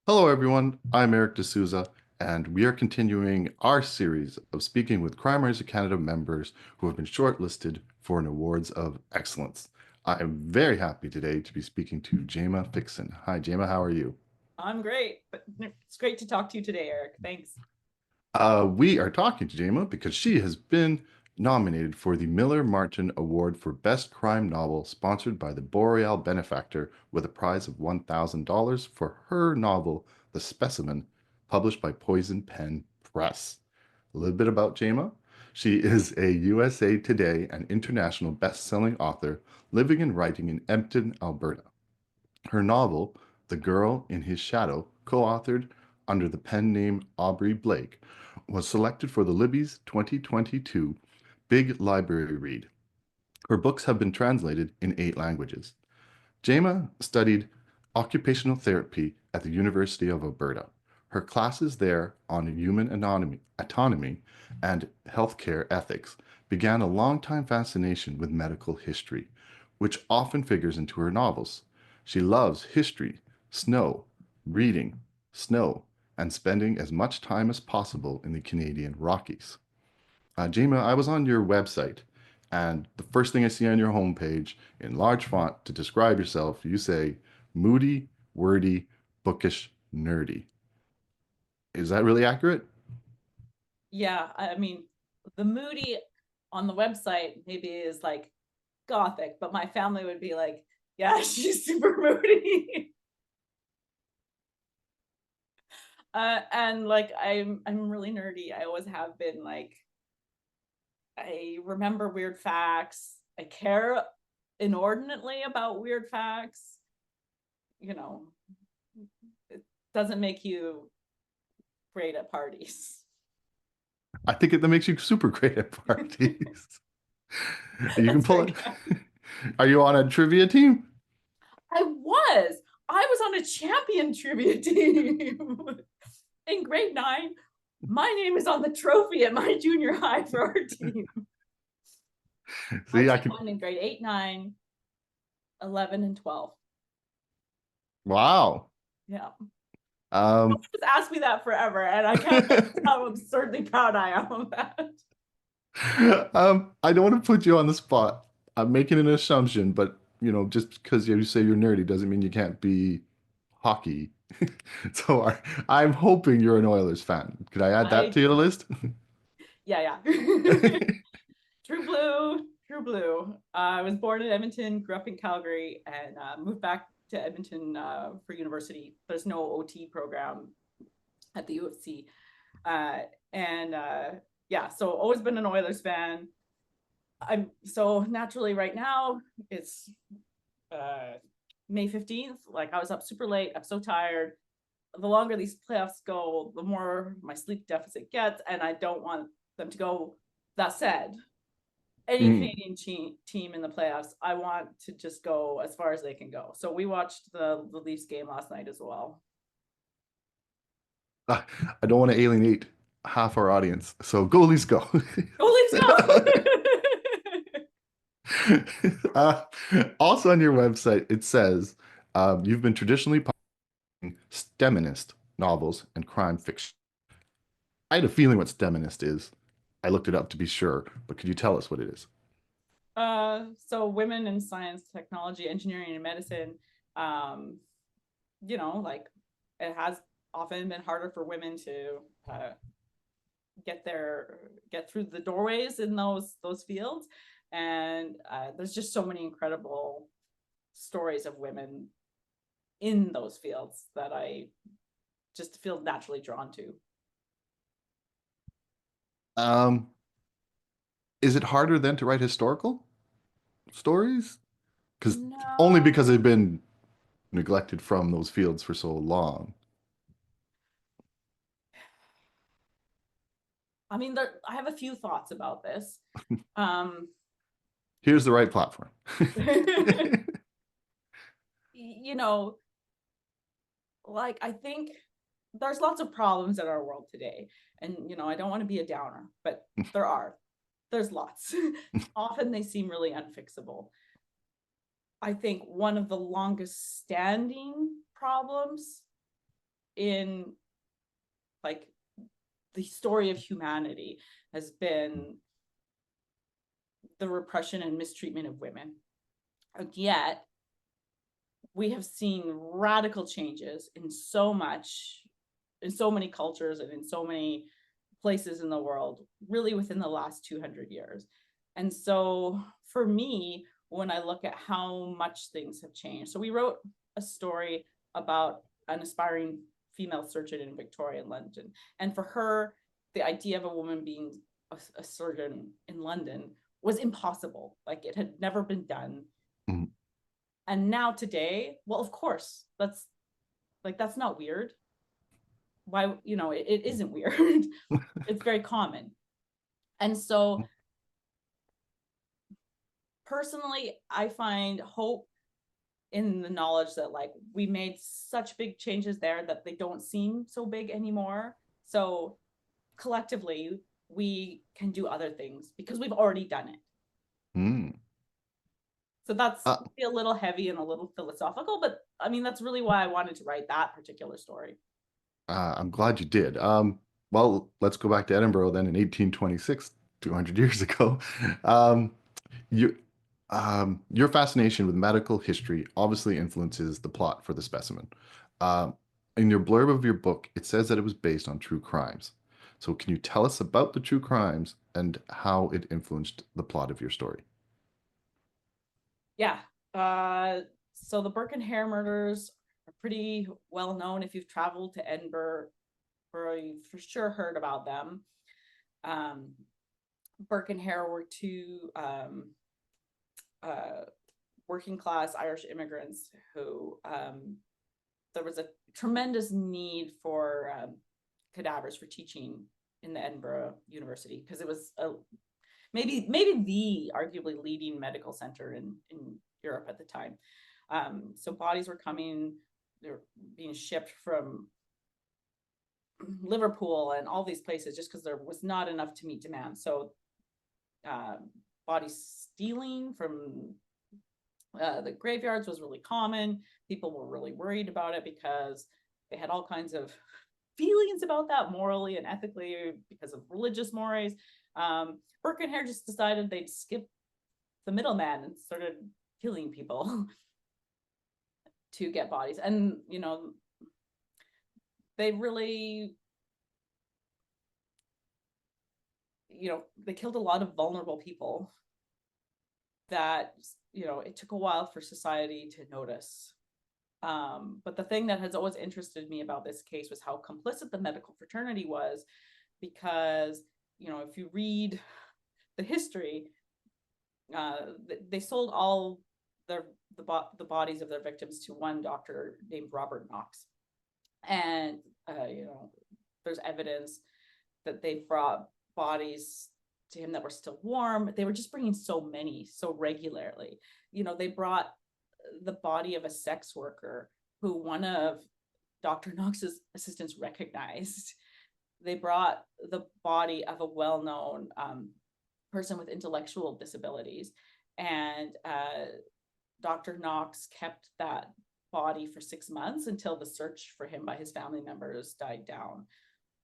Hello, everyone. I'm Eric D'Souza, and we are continuing our series of speaking with Crime Writers of Canada members who have been shortlisted for an Awards of Excellence. I am very happy today to be speaking to Jaima Fixsen. Hi, Jaima. How are you? I'm great, but it's great to talk to you today, Eric. Thanks. We are talking to Jaima because she has been nominated for the Miller Martin Award for Best Crime Novel, sponsored by the Boreal Benefactor, with a prize of $1,000 for her novel, The Specimen, published by Poison Pen Press. A little bit about Jaima. She is a USA Today and international best-selling author living and writing in Edmonton, Alberta. Her novel, The Girl in His Shadow, co-authored under the pen name Audrey Blake, was selected for the Libby's 2022 Big Library Read. Her books have been translated in 8 languages. Jaima studied occupational therapy at the University of Alberta. Her classes there on human autonomy and healthcare ethics began a long-time fascination with medical history, which often figures into her novels. She loves history, snow, reading, snow, and spending as much time as possible in the Canadian Rockies. Jaima, I was on your website, and the first thing I see on your homepage in large font to describe yourself, you say moody, wordy, bookish, nerdy. Is that really accurate? Yeah, I mean, the moody on the website maybe is like gothic, but my family would be like, yeah, she's super moody. And like I'm really nerdy. I always have been. Like, I remember weird facts. I care inordinately about weird facts. You know, it doesn't make you great at parties. I think that makes you super great at parties. You can That's pull very it. kind. Are you on a trivia team? I was on a champion trivia team in grade 9. My name is on the trophy at my junior high for our team. My See, I team can. won in grade 8, 9, 11, and 12. Wow. Yeah. Um, Just ask me that forever, and I can't tell you how absurdly proud I am of that. I don't want to put you on the spot. I'm making an assumption, but just because you say you're nerdy doesn't mean you can't be hockey. So I'm hoping you're an Oilers fan. Could I add that I to your list? Yeah, yeah. True blue, true blue. I was born in Edmonton, grew up in Calgary, and moved back to Edmonton for university. There's no OT program at the U of C. Uh, and Yeah, so always been an Oilers fan. I'm so naturally right now it's uh, May 15th. Like, I was up super late. I'm so tired. The longer these playoffs go, the more my sleep deficit gets, and I don't want them to go. That said, any Mm. Canadian team in the playoffs, I want to just go as far as they can go. So we watched the Leafs game last night as well. I don't want to alienate half our audience. So go, Leafs, go. Go Leafs, go! Uh, Also on your website, it says you've been traditionally publishing STEMinist novels and crime fiction. I had a feeling what STEMinist is. I looked it up to be sure, but could you tell us what it is? So women in science, technology, engineering, and medicine. Um, like, it has often been harder for women to uh, get through the doorways in those fields, and there's just so many incredible stories of women in those fields that I just feel naturally drawn to. Um, is it harder then to write historical stories? Because only No, because they've been neglected from those fields for so long. I mean, I have a few thoughts about this. Um, Here's the right platform. you know, like, I think there's lots of problems in our world today. And, I don't want to be a downer, but there's lots. Often they seem really unfixable. I think one of the longest standing problems in like the story of humanity has been the repression and mistreatment of women. And yet we have seen radical changes in so many cultures and in so many places in the world, really within the last 200 years. And so for me, when I look at how much things have changed, so we wrote a story about an aspiring female surgeon in Victorian London. And for her, the idea of a woman being a surgeon in London was impossible. Like it had never been done. Mhm. And now today, well, of course, that's not weird. Why, it isn't weird. It's very common. And so personally, I find hope in the knowledge that like we made such big changes there that they don't seem so big anymore. So collectively, we can do other things because we've already done it. Mm. So that's Uh, a little heavy and a little philosophical, but I mean, that's really why I wanted to write that particular story. I'm glad you did. Well, let's go back to Edinburgh then in 1826, 200 years ago. Um, you, your fascination with medical history obviously influences the plot for the specimen. Um, in your blurb of your book, it says that it was based on true crimes. So, can you tell us about the true crimes and how it influenced the plot of your story? Yeah. So the Burke and Hare murders are pretty well known. If you've traveled to Edinburgh, or you've for sure heard about them. Um, Burke and Hare were two uh, working class Irish immigrants who there was a tremendous need for cadavers for teaching in the Edinburgh University because it was maybe the arguably leading medical center in Europe at the time. So bodies were coming, they're being shipped from Liverpool and all these places just because there was not enough to meet demand. So body stealing from the graveyards was really common. People were really worried about it because they had all kinds of feelings about that morally and ethically because of religious mores. Burke and Hare just decided they'd skip the middleman and started killing people to get bodies. And, they really, they killed a lot of vulnerable people that, it took a while for society to notice. But the thing that has always interested me about this case was how complicit the medical fraternity was, because, if you read the history, they sold all the bodies of their victims to one doctor named Robert Knox. And, there's evidence that they brought bodies to him that were still warm. They were just bringing so many so regularly. They brought the body of a sex worker who one of Dr. Knox's assistants recognized. They brought the body of a well-known person with intellectual disabilities. And Dr. Knox kept that body for 6 months until the search for him by his family members died down.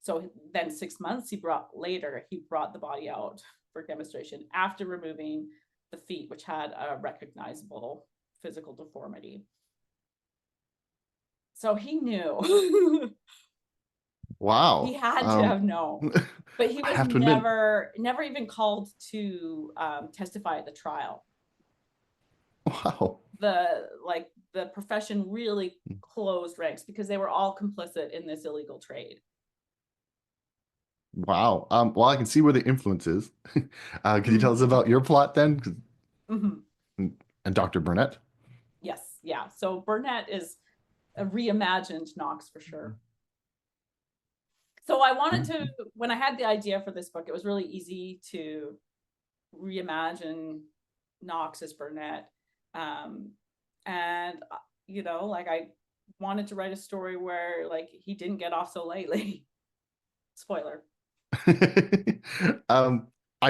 So then 6 months he brought the body out for demonstration after removing the feet, which had a recognizable physical deformity. So he knew. He Wow. had to have known. But he I was have to admit, never even called to testify at the trial. wow. The profession really closed ranks because they were all complicit in this illegal trade. Wow. Well, I can see where the influence is. Can you tell us Mm-hmm. about your plot then? Mm-hmm. And Dr. Burnett? Yes, yeah. So Burnett is a reimagined Knox for sure. So I wanted to, when I had the idea for this book, it was really easy to reimagine Knox as Burnett. And, I wanted to write a story where he didn't get off so lightly. Spoiler. um, well, I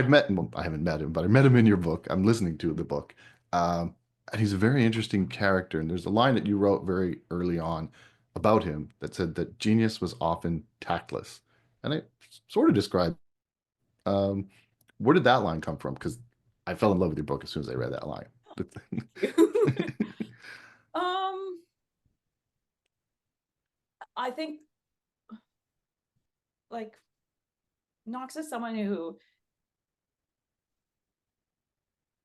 haven't met him, but I met him in your book. I'm listening to the book. And he's a very interesting character. And there's a line that you wrote very early on. about him that said that genius was often tactless. And it sort of described, um, where did that line come from? Because I fell in love with your book as soon as I read that line. um, I think like Knox is someone who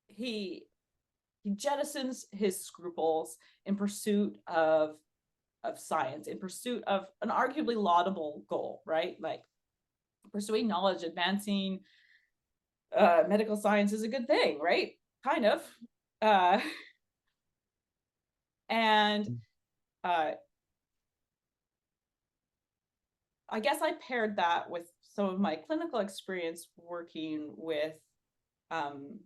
he he jettisons his scruples in pursuit of science, in pursuit of an arguably laudable goal, right? Like pursuing knowledge, advancing medical science is a good thing, right? Kind of. Uh, and uh, I guess I paired that with some of my clinical experience working with um,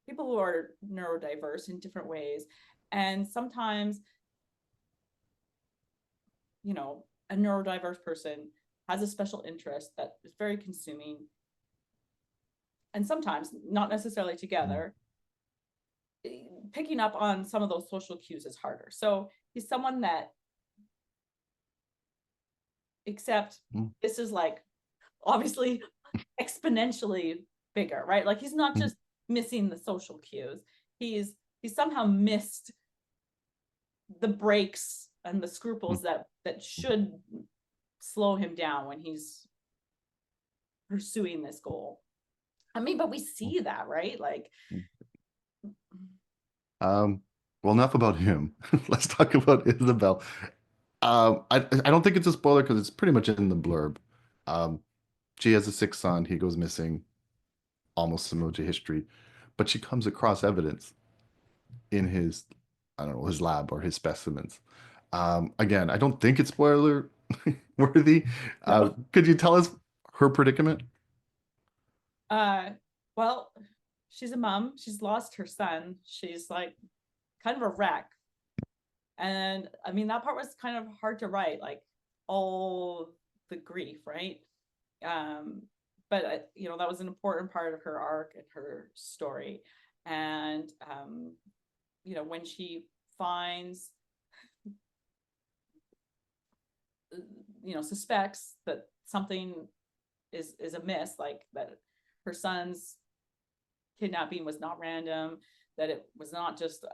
people who are neurodiverse in different ways. And sometimes, you know, a neurodiverse person has a special interest that is very consuming. And sometimes, not necessarily together, picking up on some of those social cues is harder. So he's someone that, except this is like obviously exponentially bigger, right? Like he's not just missing the social cues. He's somehow missed the breaks and the scruples that should slow him down when he's pursuing this goal. I mean, but we see that, right? Like, Well, enough about him. Let's talk about Isabel. I don't think it's a spoiler because it's pretty much in the blurb. Um, she has a sick son. He goes missing, almost similar to history, but she comes across evidence in his, I don't know, his lab or his specimens. Again, I don't think it's spoiler worthy. no. Could you tell us her predicament? Uh, well, she's a mom. She's lost her son. She's like kind of a wreck. And I mean, that part was kind of hard to write, like all the grief, right? Um, but you know, that was an important part of her arc and her story. And you know, when she finds, you know, suspects that something is amiss, like that her son's kidnapping was not random, that it was not just,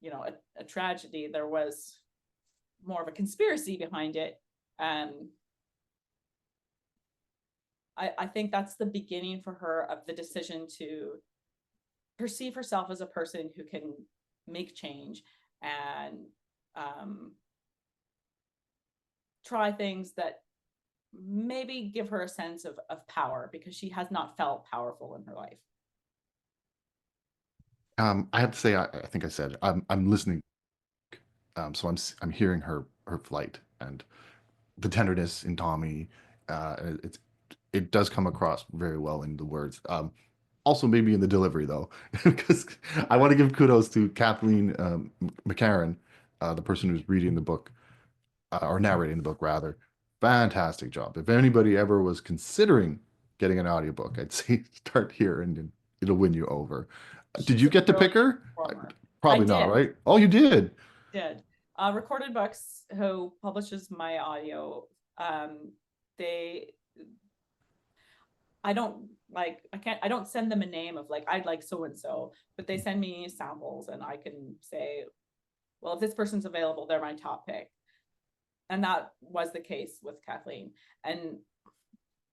you know, a tragedy, there was more of a conspiracy behind it. I think that's the beginning for her of the decision to perceive herself as a person who can make change and try things that maybe give her a sense of power, because she has not felt powerful in her life. I have to say, I think I said I'm listening, so I'm hearing her flight and the tenderness in Tommy. It does come across very well in the words. Also, maybe in the delivery though, because I want to give kudos to Kathleen McCarran, the person who's reading the book or narrating the book rather. Fantastic job. If anybody ever was considering getting an audiobook, I'd say start here and it'll win you over. Did She's you a get to pick brilliant her? performer. I Probably not, did. right? Oh, you did. Did. Recorded Books, who publishes my audio, they, I don't send them a name of like, I'd like so and so, but they send me samples and I can say, well, if this person's available, they're my top pick. And that was the case with Kathleen. And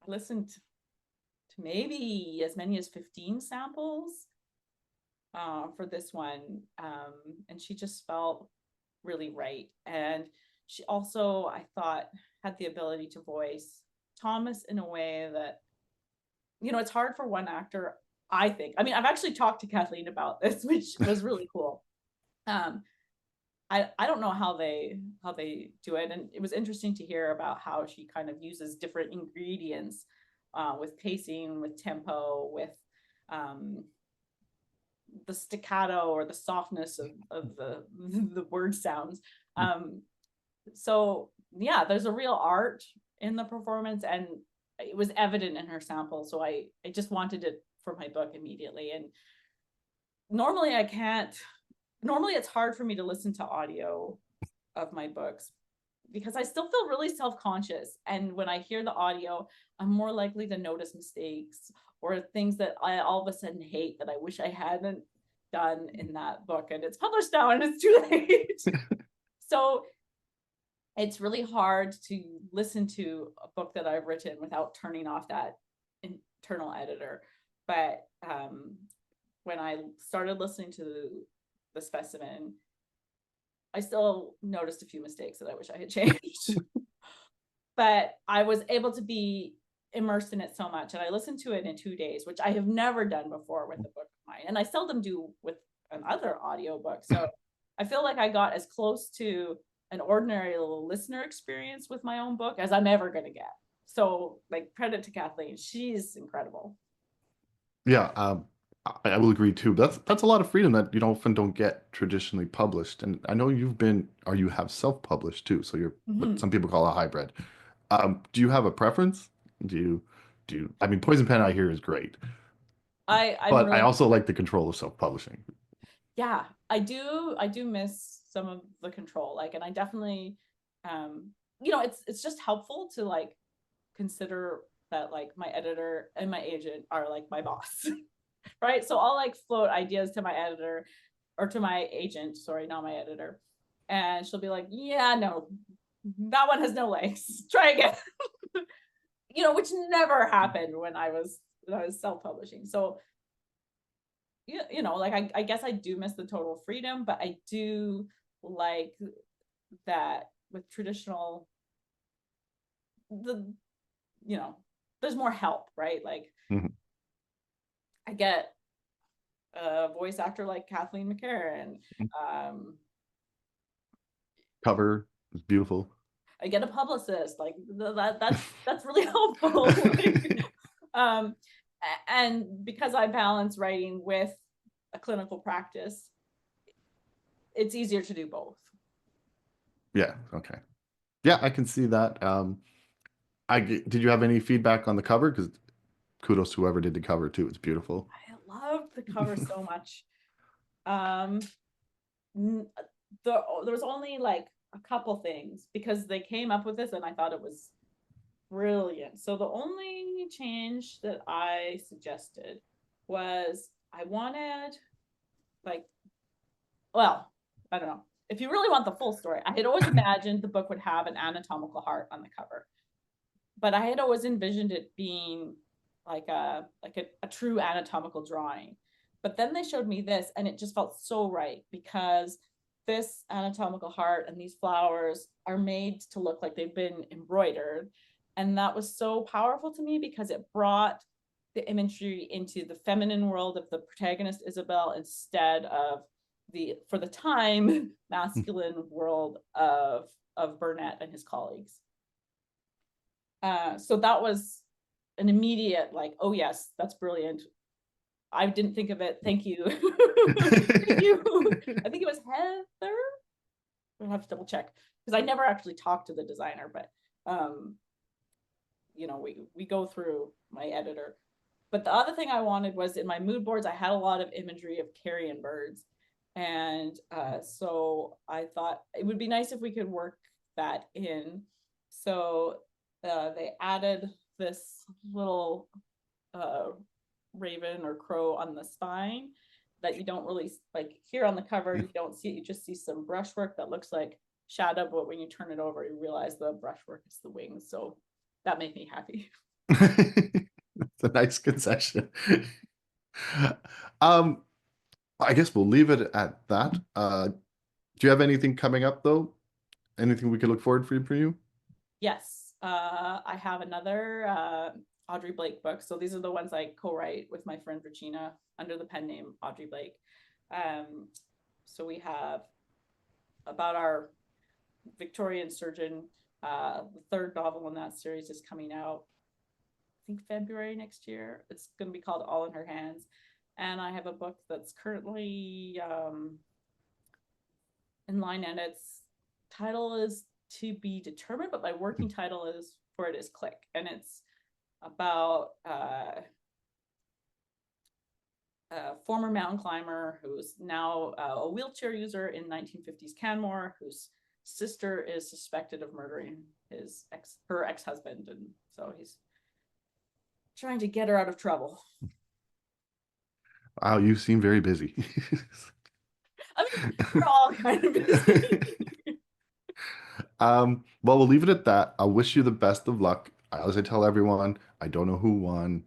I listened to maybe as many as 15 samples for this one. And she just felt really right. And she also, I thought, had the ability to voice Thomas in a way that, you know, it's hard for one actor, I think. I mean, I've actually talked to Kathleen about this, which was really cool. I don't know how they do it, and it was interesting to hear about how she kind of uses different ingredients with pacing, with tempo, with the staccato or the softness of the word sounds. So yeah, there's a real art in the performance, and it was evident in her sample. So I just wanted it for my book immediately. And normally it's hard for me to listen to audio of my books because I still feel really self-conscious. And when I hear the audio, I'm more likely to notice mistakes or things that I all of a sudden hate that I wish I hadn't done in that book. And it's published now and it's too late. So it's really hard to listen to a book that I've written without turning off that internal editor. But when I started listening to the specimen, I still noticed a few mistakes that I wish I had changed. But I was able to be immersed in it so much. And I listened to it in 2 days, which I have never done before with a book of mine. And I seldom do with another audiobook. So I feel like I got as close to an ordinary little listener experience with my own book as I'm ever going to get. So like credit to Kathleen. She's incredible. Yeah, I will agree too. That's a lot of freedom that you often don't get traditionally published. And I know you've been, or you have self-published too. So you're what some people call a hybrid. Do you have a preference? I mean, Poison Pen I hear is great, I'm but I really, also like the control of self-publishing. yeah, I do miss some of the control. Like, and I definitely, it's just helpful to like consider that like my editor and my agent are like my boss. Right? So I'll like float ideas to my editor or to my agent, sorry, not my editor. And she'll be like, yeah, no, that one has no legs. Try again. Which never happened when I was self-publishing. So like I guess I do miss the total freedom, but I do like that with traditional the there's more help, right? Like Mhm. I get a voice actor like Kathleen McCarran. Cover is beautiful. I get a publicist. Like that's really helpful. um, and because I balance writing with a clinical practice, it's easier to do both. Yeah, okay. Yeah, I can see that. Did you have any feedback on the cover? Because kudos to whoever did the cover too. It's beautiful. I loved the cover so much. Um, there was only like a couple things because they came up with this and I thought it was brilliant. So the only change that I suggested was I wanted like, well, I don't know. If you really want the full story, I had always imagined the book would have an anatomical heart on the cover, but I had always envisioned it being like a true anatomical drawing. But then they showed me this and it just felt so right because this anatomical heart and these flowers are made to look like they've been embroidered. And that was so powerful to me because it brought the imagery into the feminine world of the protagonist Isabel instead of for the time, masculine world of Burnett and his colleagues. So that was an immediate like, oh yes, that's brilliant. I didn't think of it. Thank you. Thank you. I think it was Heather. I'll have to double check because I never actually talked to the designer, but we go through my editor. But the other thing I wanted was in my mood boards, I had a lot of imagery of carrion birds. And so I thought it would be nice if we could work that in. So they added this little raven or crow on the spine that you don't really like here on the cover. You don't see it, you just see some brushwork that looks like shadow, but when you turn it over, you realize the brushwork is the wings. So that made me happy. It's a nice concession. Um, I guess we'll leave it at that. Do you have anything coming up though? Anything we can look forward for you? Yes, I have another Audrey Blake book. So these are the ones I co-write with my friend Regina under the pen name Audrey Blake. So we have about our Victorian surgeon. The third novel in that series is coming out, I think February next year. It's going to be called All in Her Hands. And I have a book that's currently in line, and its title is to be determined, but my working title is for it is Click, and it's about a former mountain climber who's now a wheelchair user in 1950s Canmore, who's sister is suspected of murdering her ex-husband, and so he's trying to get her out of trouble. Wow, you seem very busy. I mean, we're all kind of busy. Well, we'll leave it at that. I wish you the best of luck. As I tell everyone, I don't know who won.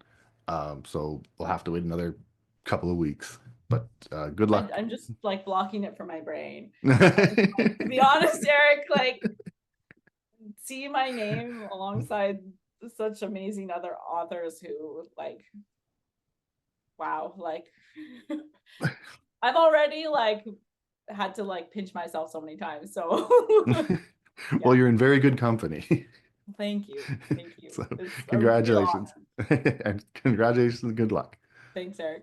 So we'll have to wait another couple of weeks. But good luck. I'm just like blocking it from my brain. And, like, to be honest, Eric, like see my name alongside such amazing other authors who like, wow, like I've already like had to like pinch myself so many times. So Well, yeah, you're in very good company. thank you. Thank you. So, It's a real congratulations. honor. And congratulations and good luck. Thanks, Eric.